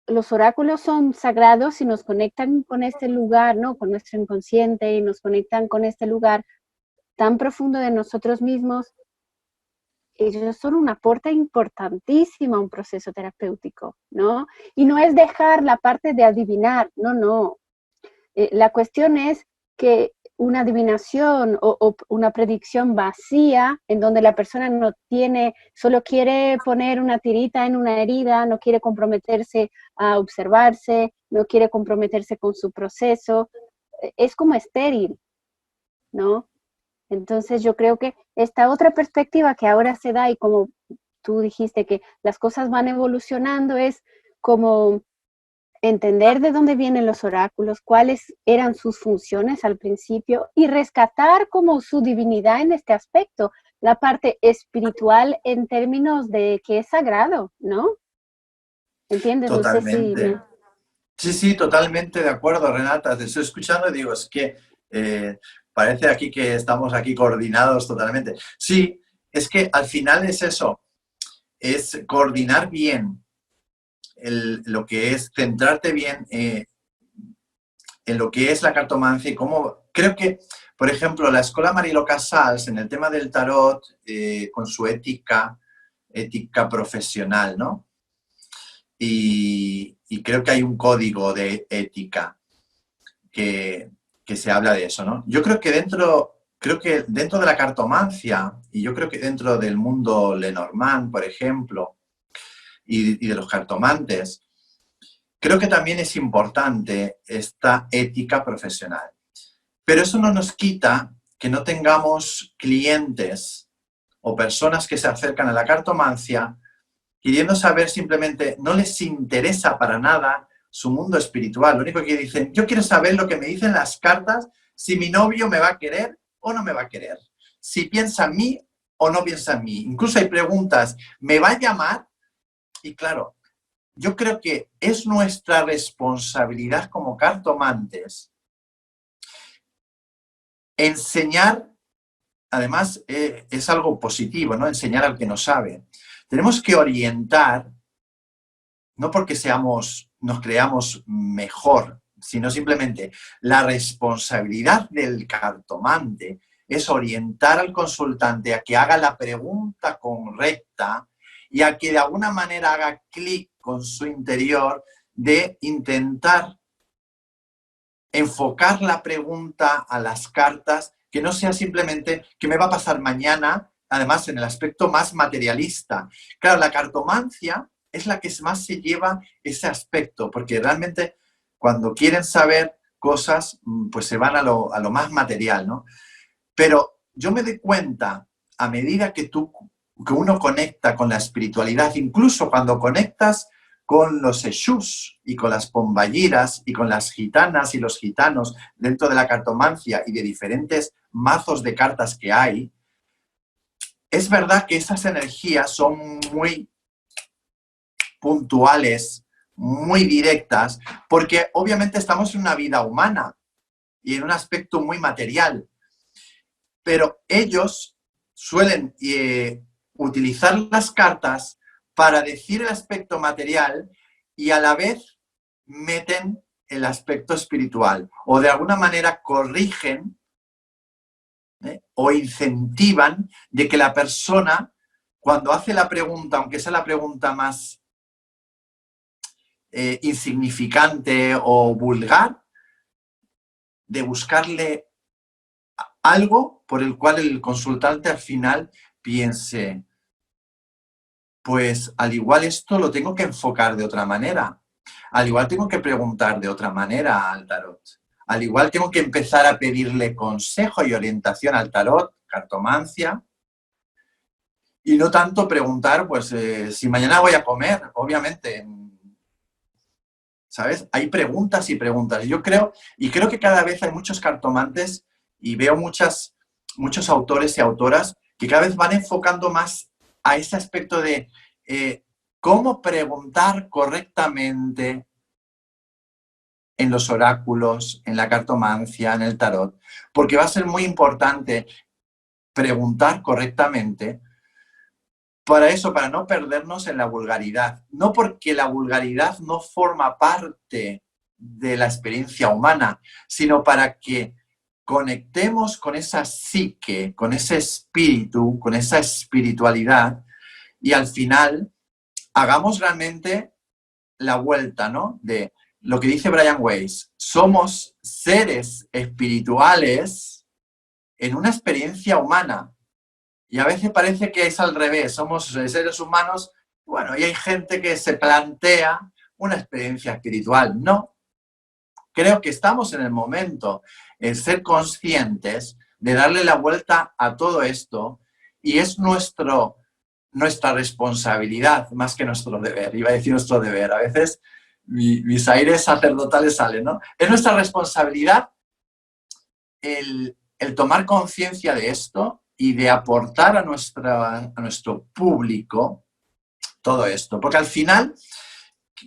los oráculos son sagrados y nos conectan con este lugar, ¿no? Con nuestro inconsciente y nos conectan con este lugar tan profundo de nosotros mismos, ellos son un aporte importantísimo a un proceso terapéutico, ¿no? Y no es dejar la parte de adivinar, no, no. La cuestión es que una adivinación o una predicción vacía en donde la persona no tiene, solo quiere poner una tirita en una herida, no quiere comprometerse a observarse, no quiere comprometerse con su proceso, es como estéril, ¿no? Entonces yo creo que esta otra perspectiva que ahora se da y como tú dijiste que las cosas van evolucionando es como entender de dónde vienen los oráculos, cuáles eran sus funciones al principio y rescatar como su divinidad en este aspecto, la parte espiritual en términos de que es sagrado, ¿no? ¿Entiendes? No sé si... Totalmente. Sí, sí, totalmente de acuerdo, Renata. Te estoy escuchando y digo, es que parece aquí que estamos aquí coordinados totalmente. Sí, es que al final es eso, es coordinar bien lo que es centrarte bien en lo que es la cartomancia y cómo... Creo que, por ejemplo, la Escuela Mariló Casals, en el tema del tarot, con su ética profesional, ¿no? Y creo que hay un código de ética que se habla de eso, ¿no? Yo creo que dentro de la cartomancia, y yo creo que dentro del mundo Lenormand, por ejemplo, y de los cartomantes, creo que también es importante esta ética profesional. Pero eso no nos quita que no tengamos clientes o personas que se acercan a la cartomancia queriendo saber simplemente, no les interesa para nada su mundo espiritual. Lo único que dicen, yo quiero saber lo que me dicen las cartas, si mi novio me va a querer o no me va a querer. Si piensa en mí o no piensa en mí. Incluso hay preguntas, ¿me va a llamar? Y claro, yo creo que es nuestra responsabilidad como cartomantes enseñar, además es algo positivo, ¿no? Enseñar al que no sabe. Tenemos que orientar, no porque nos creamos mejor, sino simplemente la responsabilidad del cartomante es orientar al consultante a que haga la pregunta correcta y a que de alguna manera haga clic con su interior de intentar enfocar la pregunta a las cartas, que no sea simplemente qué me va a pasar mañana, además en el aspecto más materialista. Claro, la cartomancia es la que más se lleva ese aspecto, porque realmente cuando quieren saber cosas, pues se van a lo más material, ¿no? Pero yo me doy cuenta, a medida que uno conecta con la espiritualidad, incluso cuando conectas con los Exús y con las pombayiras y con las gitanas y los gitanos dentro de la cartomancia y de diferentes mazos de cartas que hay, es verdad que esas energías son muy puntuales, muy directas, porque obviamente estamos en una vida humana y en un aspecto muy material, pero ellos suelen utilizar las cartas para decir el aspecto material y a la vez meten el aspecto espiritual o de alguna manera corrigen o incentivan de que la persona, cuando hace la pregunta, aunque sea la pregunta más insignificante o vulgar, de buscarle algo por el cual el consultante al final piense, pues al igual esto lo tengo que enfocar de otra manera. Al igual tengo que preguntar de otra manera al tarot. Al igual tengo que empezar a pedirle consejo y orientación al tarot, cartomancia, y no tanto preguntar, pues, si mañana voy a comer, obviamente. ¿Sabes? Hay preguntas y preguntas. Yo creo, y creo que cada vez hay muchos cartomantes y veo muchos autores y autoras que cada vez van enfocando más a ese aspecto de cómo preguntar correctamente en los oráculos, en la cartomancia, en el tarot, porque va a ser muy importante preguntar correctamente para eso, para no perdernos en la vulgaridad. No porque la vulgaridad no forma parte de la experiencia humana, sino para que conectemos con esa psique, con ese espíritu, con esa espiritualidad y al final hagamos realmente la vuelta, ¿no? De lo que dice Brian Weiss, somos seres espirituales en una experiencia humana. Y a veces parece que es al revés, somos seres humanos, bueno, y hay gente que se plantea una experiencia espiritual. No, creo que estamos en el momento de ser conscientes, de darle la vuelta a todo esto, y es nuestra responsabilidad más que nuestro deber. Iba a decir nuestro deber, a veces mis aires sacerdotales salen, ¿no? Es nuestra responsabilidad el tomar conciencia de esto y de aportar a nuestro público todo esto. Porque al final,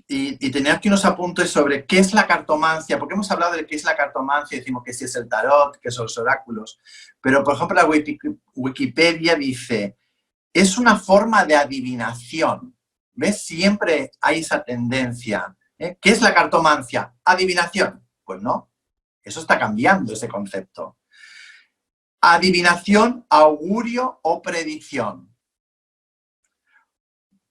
y tenía aquí unos apuntes sobre qué es la cartomancia, porque hemos hablado de qué es la cartomancia, decimos que si es el tarot, que son los oráculos, pero por ejemplo la Wikipedia dice, es una forma de adivinación. ¿Ves? Siempre hay esa tendencia. ¿Qué es la cartomancia? ¿Adivinación? Pues no, eso está cambiando ese concepto. Adivinación, augurio o predicción.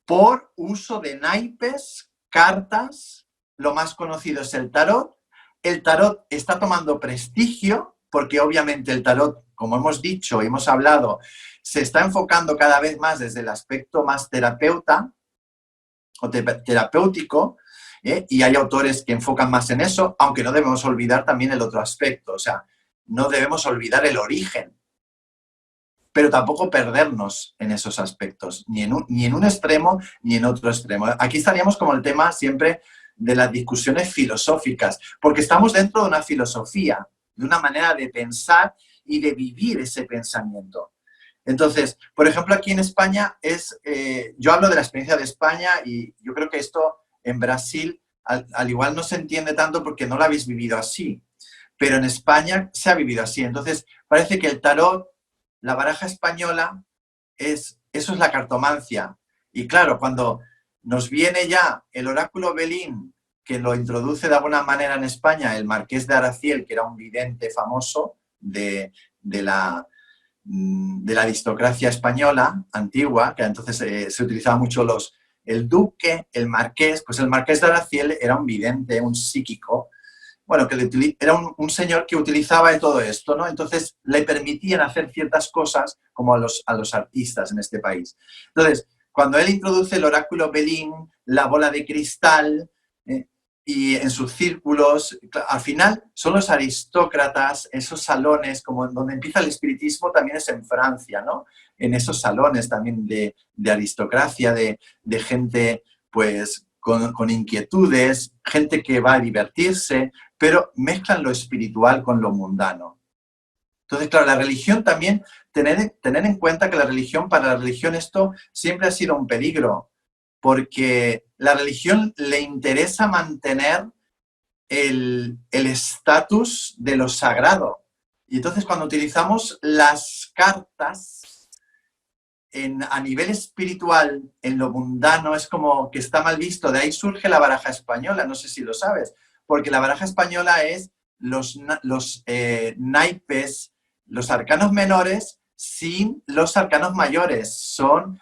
Por uso de naipes, cartas, lo más conocido es el tarot. El tarot está tomando prestigio porque obviamente el tarot, como hemos dicho y hemos hablado, se está enfocando cada vez más desde el aspecto más terapéutico, y hay autores que enfocan más en eso, aunque no debemos olvidar también el otro aspecto, o sea, no debemos olvidar el origen, pero tampoco perdernos en esos aspectos, ni en un extremo ni en otro extremo. Aquí estaríamos como el tema siempre de las discusiones filosóficas, porque estamos dentro de una filosofía, de una manera de pensar y de vivir ese pensamiento. Entonces, por ejemplo, aquí en España yo hablo de la experiencia de España y yo creo que esto en Brasil al igual no se entiende tanto porque no lo habéis vivido así, pero en España se ha vivido así. Entonces, parece que el tarot, la baraja española, eso es la cartomancia. Y claro, cuando nos viene ya el oráculo Belín, que lo introduce de alguna manera en España, el marqués de Araciel, que era un vidente famoso de la aristocracia española antigua, que entonces se utilizaba mucho el duque, el marqués, pues el marqués de Araciel era un vidente, un psíquico, bueno, que era un señor que utilizaba todo esto, ¿no? Entonces le permitían hacer ciertas cosas como a los artistas en este país. Entonces, cuando él introduce el oráculo Belín, la bola de cristal, y en sus círculos, al final son los aristócratas, esos salones, como donde empieza el espiritismo también es en Francia, ¿no? En esos salones también de aristocracia, de gente pues con inquietudes, gente que va a divertirse, pero mezclan lo espiritual con lo mundano. Entonces, claro, la religión también, tener en cuenta que para la religión esto siempre ha sido un peligro, porque la religión le interesa mantener el estatus de lo sagrado. Y entonces cuando utilizamos las cartas a nivel espiritual, en lo mundano, es como que está mal visto. De ahí surge la baraja española, no sé si lo sabes, porque la baraja española es los naipes, los arcanos menores sin los arcanos mayores.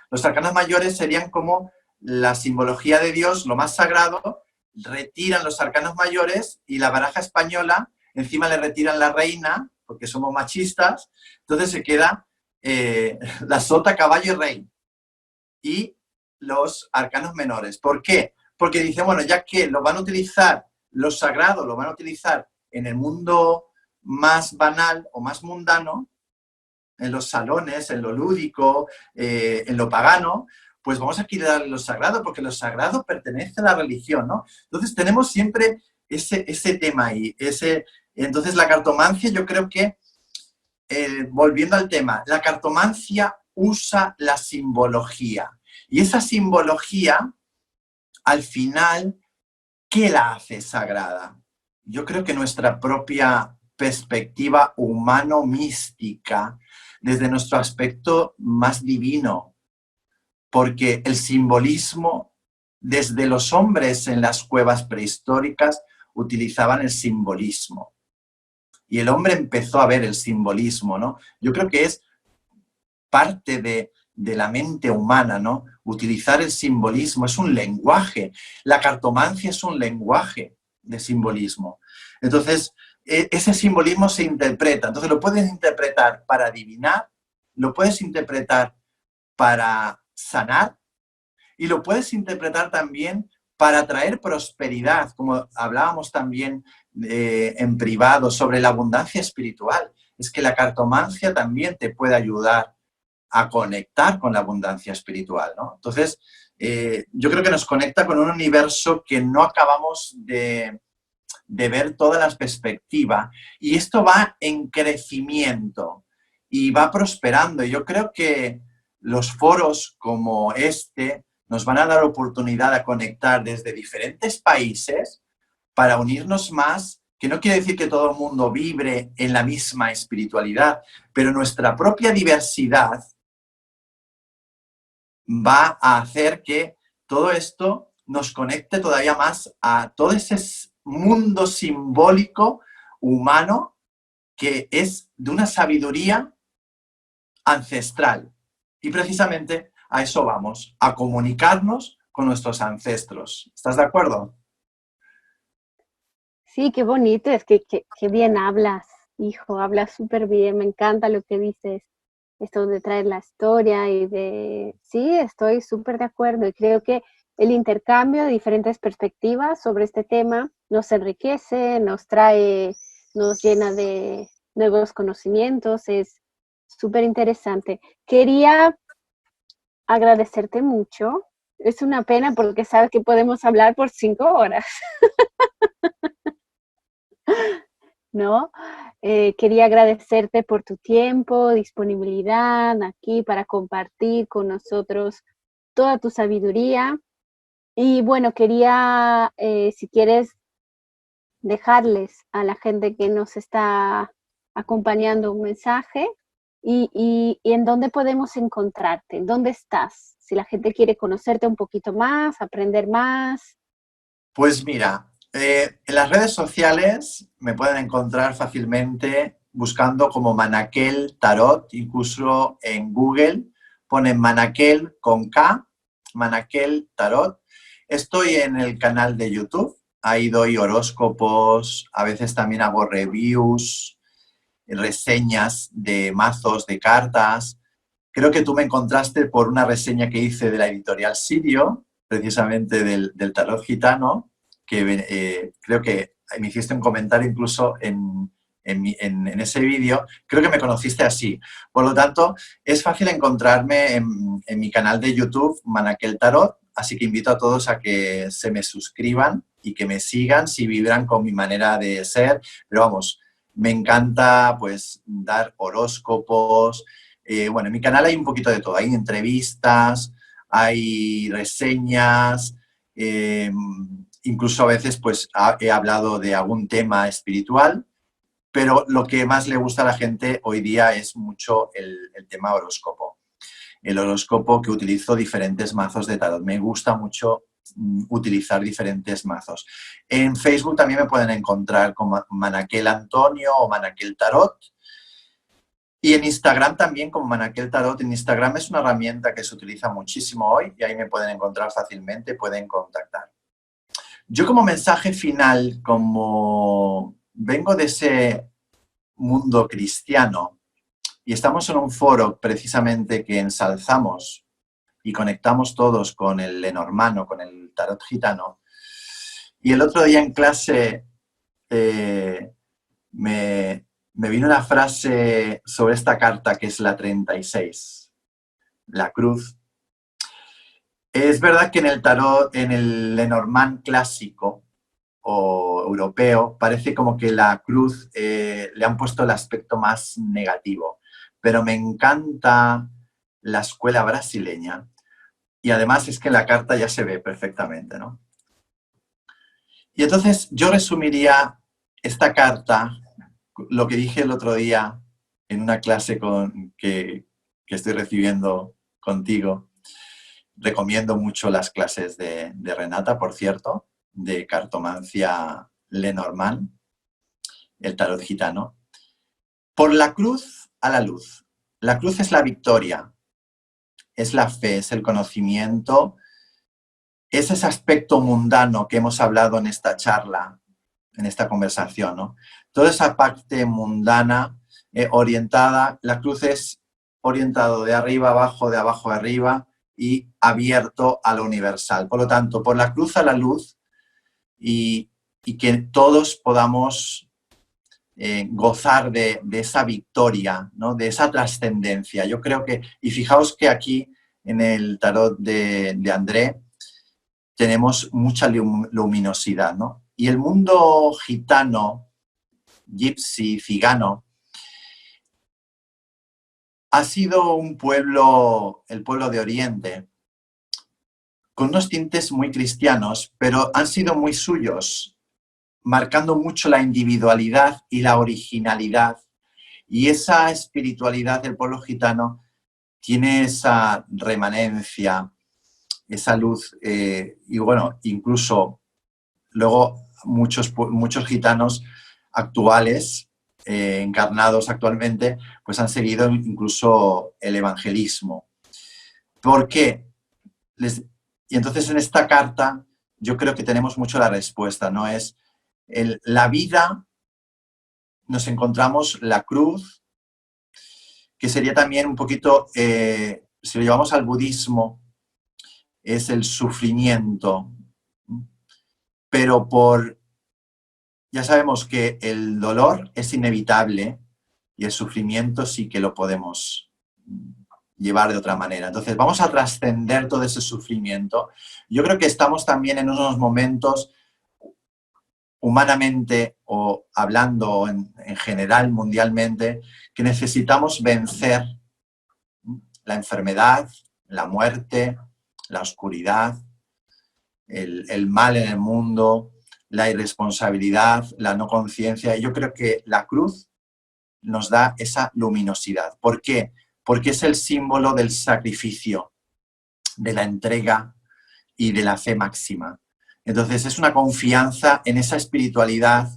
Los arcanos mayores serían como la simbología de Dios, lo más sagrado, retiran los arcanos mayores y la baraja española, encima le retiran la reina, porque somos machistas, entonces se queda la sota, caballo y rey. Y los arcanos menores. ¿Por qué? Porque dice, bueno, ya que lo van a utilizar, lo sagrado lo van a utilizar en el mundo más banal o más mundano, en los salones, en lo lúdico, en lo pagano, pues vamos a quitar lo sagrado, porque lo sagrado pertenece a la religión, ¿no? Entonces tenemos siempre ese tema ahí. Entonces la cartomancia, yo creo que, volviendo al tema, la cartomancia usa la simbología. Y esa simbología, al final, ¿qué la hace sagrada? Yo creo que nuestra propia perspectiva humano-mística, desde nuestro aspecto más divino, porque el simbolismo, desde los hombres en las cuevas prehistóricas, utilizaban el simbolismo. Y el hombre empezó a ver el simbolismo, ¿no? Yo creo que es parte de la mente humana, ¿no? Utilizar el simbolismo, es un lenguaje. La cartomancia es un lenguaje. de simbolismo. Entonces, ese simbolismo se interpreta. Entonces, lo puedes interpretar para adivinar, lo puedes interpretar para sanar y lo puedes interpretar también para traer prosperidad, como hablábamos también en privado sobre la abundancia espiritual. Es que la cartomancia también te puede ayudar a conectar con la abundancia espiritual, ¿no? Entonces, yo creo que nos conecta con un universo que no acabamos de ver todas las perspectivas, y esto va en crecimiento y va prosperando. Yo creo que los foros como este nos van a dar oportunidad de conectar desde diferentes países para unirnos más, que no quiere decir que todo el mundo vibre en la misma espiritualidad, pero nuestra propia diversidad va a hacer que todo esto nos conecte todavía más a todo ese mundo simbólico humano que es de una sabiduría ancestral. Y precisamente a eso vamos, a comunicarnos con nuestros ancestros. ¿Estás de acuerdo? Sí, qué bonito, es que qué bien hablas, hijo, hablas súper bien, me encanta lo que dices, esto de traer la historia y de... Sí, estoy súper de acuerdo y creo que el intercambio de diferentes perspectivas sobre este tema nos enriquece, nos trae, nos llena de nuevos conocimientos, es súper interesante. Quería agradecerte mucho, es una pena porque sabes que podemos hablar por 5 horas. ¿No? Quería agradecerte por tu tiempo, disponibilidad aquí para compartir con nosotros toda tu sabiduría. Y bueno, quería, si quieres, dejarles a la gente que nos está acompañando un mensaje y en dónde podemos encontrarte, dónde estás, si la gente quiere conocerte un poquito más, aprender más. Pues mira, en las redes sociales me pueden encontrar fácilmente buscando como Manaquel Tarot, incluso en Google ponen Manaquel con K, Manaquel Tarot. Estoy en el canal de YouTube, ahí doy horóscopos, a veces también hago reviews, reseñas de mazos, de cartas. Creo que tú me encontraste por una reseña que hice de la editorial Sirio, precisamente del tarot gitano, que creo que me hiciste un comentario incluso en ese vídeo. Creo que me conociste así. Por lo tanto, es fácil encontrarme en mi canal de YouTube, Manaquel Tarot, así que invito a todos a que se me suscriban y que me sigan si vibran con mi manera de ser. Pero vamos, me encanta pues dar horóscopos. Bueno, en mi canal hay un poquito de todo. Hay entrevistas, hay reseñas, incluso a veces pues he hablado de algún tema espiritual, pero lo que más le gusta a la gente hoy día es mucho el tema horóscopo. El horóscopo, que utilizo diferentes mazos de tarot. Me gusta mucho utilizar diferentes mazos. En Facebook también me pueden encontrar como Manaquel Antonio o Manaquel Tarot. Y en Instagram también como Manaquel Tarot. En Instagram es una herramienta que se utiliza muchísimo hoy y ahí me pueden encontrar fácilmente, pueden contactar. Yo como mensaje final, como vengo de ese mundo cristiano y estamos en un foro precisamente que ensalzamos y conectamos todos con el Lenormand, con el tarot gitano, y el otro día en clase me vino una frase sobre esta carta que es la 36, la cruz. Es verdad que en el tarot, en el Lenormand clásico o europeo, parece como que la cruz le han puesto el aspecto más negativo, pero me encanta la escuela brasileña y además es que en la carta ya se ve perfectamente, ¿no? Y entonces yo resumiría esta carta, lo que dije el otro día en una clase que estoy recibiendo contigo. Recomiendo mucho las clases de Renata, por cierto, de cartomancia Lenormand, el tarot gitano. Por la cruz a la luz. La cruz es la victoria, es la fe, es el conocimiento, es ese aspecto mundano que hemos hablado en esta charla, en esta conversación, ¿no? Toda esa parte mundana orientada, la cruz es orientado de arriba a abajo, de abajo a arriba y abierto a lo universal. Por lo tanto, por la cruz a la luz y que todos podamos gozar de esa victoria, ¿no? De esa trascendencia. Yo creo que, y fijaos que aquí en el tarot de André tenemos mucha luminosidad, ¿no? Y el mundo gitano, gypsy, cigano, ha sido un pueblo, el pueblo de Oriente, con unos tintes muy cristianos, pero han sido muy suyos, marcando mucho la individualidad y la originalidad. Y esa espiritualidad del pueblo gitano tiene esa remanencia, esa luz, y bueno, incluso luego muchos gitanos actuales, encarnados actualmente, pues han seguido incluso el evangelismo. ¿Por qué? Y entonces en esta carta yo creo que tenemos mucho la respuesta, ¿no? Es la vida, nos encontramos la cruz, que sería también un poquito, si lo llevamos al budismo, es el sufrimiento, pero ya sabemos que el dolor es inevitable y el sufrimiento sí que lo podemos llevar de otra manera. Entonces vamos a trascender todo ese sufrimiento. Yo creo que estamos también en unos momentos, humanamente o hablando en general, mundialmente, que necesitamos vencer la enfermedad, la muerte, la oscuridad, el mal en el mundo, la irresponsabilidad, la no conciencia. Yo creo que la cruz nos da esa luminosidad. ¿Por qué? Porque es el símbolo del sacrificio, de la entrega y de la fe máxima. Entonces es una confianza en esa espiritualidad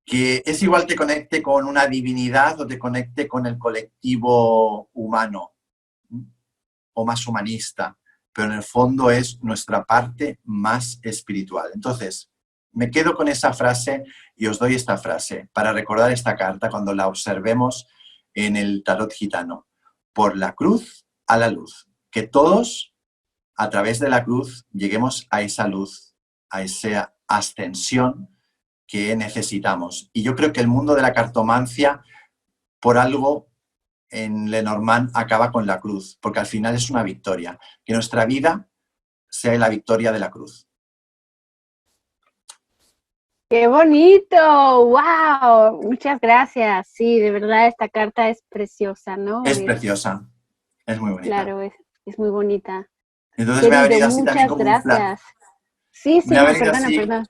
que es igual que conecte con una divinidad o te conecte con el colectivo humano o más humanista, pero en el fondo es nuestra parte más espiritual. Entonces, me quedo con esa frase y os doy esta frase para recordar esta carta cuando la observemos en el tarot gitano. Por la cruz a la luz. Que todos, a través de la cruz, lleguemos a esa luz, a esa ascensión que necesitamos. Y yo creo que el mundo de la cartomancia, por algo, en Lenormand acaba con la cruz, porque al final es una victoria. Que nuestra vida sea la victoria de la cruz. ¡Qué bonito! ¡Wow! Muchas gracias. Sí, de verdad esta carta es preciosa, ¿no? Es preciosa, es muy bonita. Claro, es muy bonita. Entonces Querido, me ha venido así también muchas como un flash. gracias. Sí, Me ha no, venido perdona, así, perdona.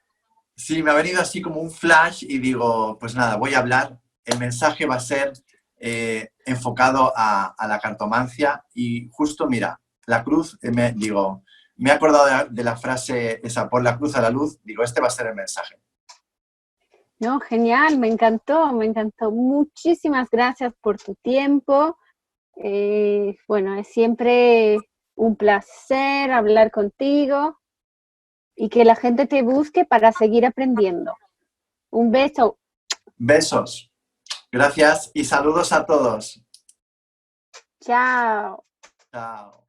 sí, me ha venido así como un flash y digo, pues nada, voy a hablar. El mensaje va a ser enfocado a la cartomancia y justo, mira, la cruz, me he acordado de la frase esa, por la cruz a la luz, digo, este va a ser el mensaje. No, genial, me encantó, me encantó. Muchísimas gracias por tu tiempo. Bueno, es siempre un placer hablar contigo y que la gente te busque para seguir aprendiendo. Un beso. Besos. Gracias y saludos a todos. Chao. Chao.